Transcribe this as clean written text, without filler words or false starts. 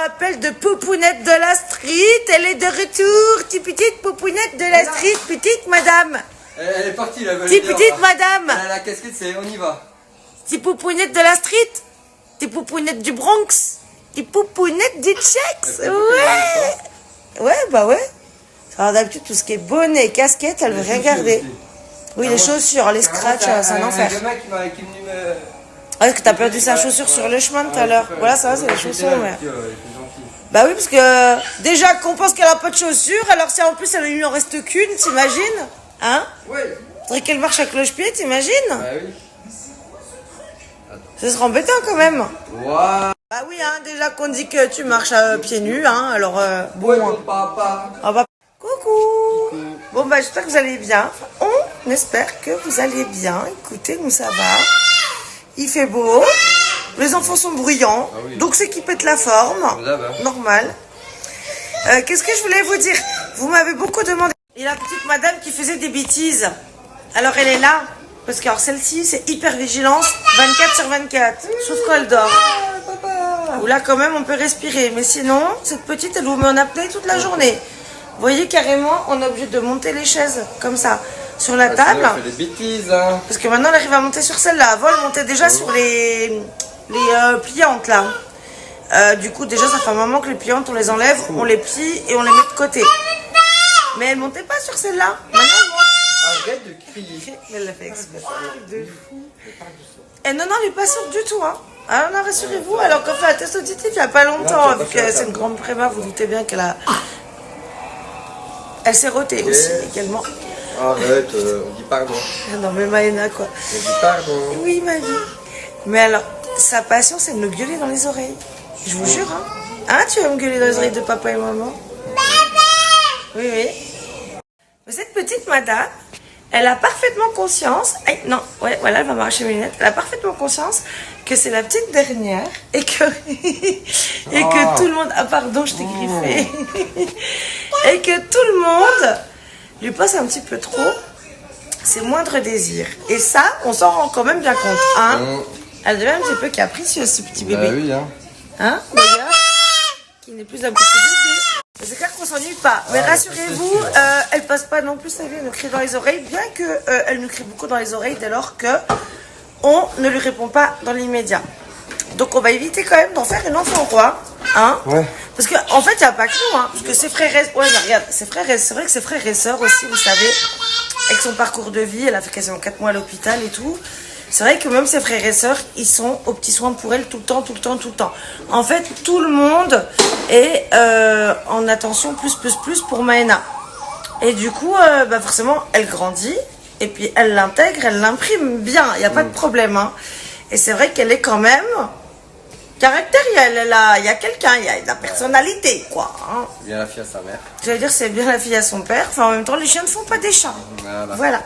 rappelle de Poupounette de la street. Elle est de retour. Petite Poupounette de la street. Petite madame. Elle est partie là. Petite madame. Elle a la casquette, c'est on y va. Petite Poupounette de la street. Petite Poupounette du Bronx. Petite Poupounette du Tchex. Ouais. Ouais, bah ouais. Alors d'habitude, tout ce qui est bonnet, casquette, elle veut rien garder. Oui, les chaussures, les scratchs, c'est un enfer. Il y a un gamin qui est venu me... Ah, est-ce que t'as perdu sa chaussure sur le chemin tout à l'heure? Voilà, ça va, c'est les chaussures, ouais. Bah oui, parce que déjà qu'on pense qu'elle a pas de chaussures, alors si en plus elle lui en reste qu'une, t'imagines? Hein? Oui. Faudrait qu'elle marche à cloche-pied, t'imagines? Bah oui. Ce sera embêtant quand même. Waouh. Bah oui, hein, déjà qu'on dit que tu marches pieds nus, hein, alors bon. Ouais, mon papa. Ah bah, coucou. Bon bah j'espère que vous allez bien. On espère que vous allez bien. Écoutez, nous ça va. Il fait beau. Les enfants sont bruyants. Ah oui. Donc c'est qu'ils pètent la forme. Là, bah. Normal. Qu'est-ce que je voulais vous dire? Vous m'avez beaucoup demandé. Et la petite madame qui faisait des bêtises. Alors elle est là. Parce que alors celle-ci c'est hyper vigilance 24/24. Sauf quand elle dort. Ou là quand même on peut respirer. Mais sinon cette petite elle vous met en apnée toute la journée. Vous voyez carrément on est obligé de monter les chaises comme ça sur la table. Elle fait des bêtises, hein. Parce que maintenant elle arrive à monter sur celle-là. Avant elle montait déjà sur les pliantes là. Du coup déjà ça fait un moment que les pliantes on les enlève, on les plie et on les met de côté. Mais elle montait pas sur celle-là. Maintenant elle monte. Arrête de crier. Elle l'a fait exprès. De fou. Et non, elle n'est pas sourde du tout. Hein. Ah non, rassurez-vous. Alors qu'on fait un test auditif il n'y a pas longtemps, vu que c'est une grande préma, vous doutez bien qu'elle a. Elle s'est rotée aussi également. Arrête, on dit pardon. Ah non, mais Maëna, quoi. On dit pardon. Oui, ma vie. Mais alors, sa passion, c'est de me gueuler dans les oreilles. Je vous jure, hein. Hein, tu vas me gueuler dans les oreilles de papa et maman? Oui, oui. Mais cette petite madame, elle a parfaitement conscience. Aïe, non, ouais, voilà, elle va m'arracher mes lunettes. Elle a parfaitement conscience que c'est la petite dernière et que, et que tout le monde. Ah, pardon, je t'ai griffé. Et que tout le monde lui passe un petit peu trop ses moindres désirs. Et ça, on s'en rend quand même bien compte. Hein? Elle devient un petit peu capricieuse, ce petit bébé. Bah oui, hein. Hein, d'ailleurs, qui n'est plus un petit bébé. C'est clair qu'on s'ennuie pas. Mais rassurez-vous, elle passe pas non plus sa vie à nous crier dans les oreilles, bien qu'elle nous crie beaucoup dans les oreilles dès lors que on ne lui répond pas dans l'immédiat. Donc on va éviter quand même d'en faire une enfant roi. Hein? Ouais. Parce qu'en fait, il n'y a pas que nous. Hein, parce que ses frères et... Ouais, mais regarde, ses frères et... c'est vrai que ses frères et sœurs aussi, vous savez, avec son parcours de vie, elle a fait quasiment 4 mois à l'hôpital et tout. C'est vrai que même ses frères et sœurs, ils sont aux petits soins pour elle tout le temps, tout le temps, tout le temps. En fait, tout le monde est en attention plus pour Maëna. Et du coup, bah forcément, elle grandit. Et puis, elle l'intègre, elle l'imprime bien. Il n'y a pas de problème. Hein. Et c'est vrai qu'elle est quand même caractérielle. Il y a quelqu'un, il y a de la personnalité, quoi. Hein. C'est bien la fille à sa mère. J'allais dire, c'est bien la fille à son père. Enfin, en même temps, les chiens ne font pas des chats. Voilà.